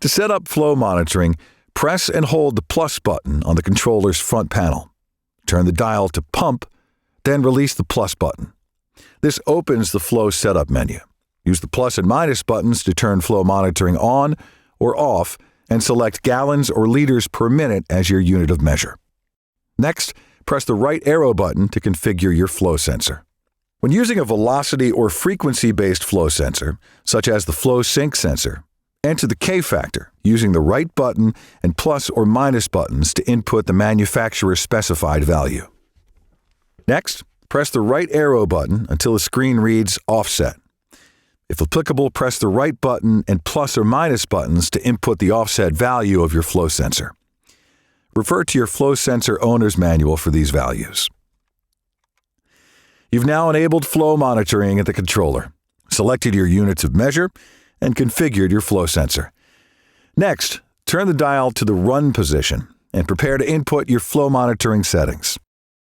To set up flow monitoring, press and hold the plus button on the controller's front panel. Turn the dial to pump, then release the plus button. This opens the flow setup menu. Use the plus and minus buttons to turn flow monitoring on or off and select gallons or liters per minute as your unit of measure. Next, press the right arrow button to configure your flow sensor. When using a velocity or frequency-based flow sensor, such as the flow sync sensor, enter the K factor using the right button and plus or minus buttons to input the manufacturer's specified value. Next, press the right arrow button until the screen reads offset. If applicable, press the right button and plus or minus buttons to input the offset value of your flow sensor. Refer to your flow sensor owner's manual for these values. You've now enabled flow monitoring at the controller, selected your units of measure, and configured your flow sensor. Next, turn the dial to the run position and prepare to input your flow monitoring settings.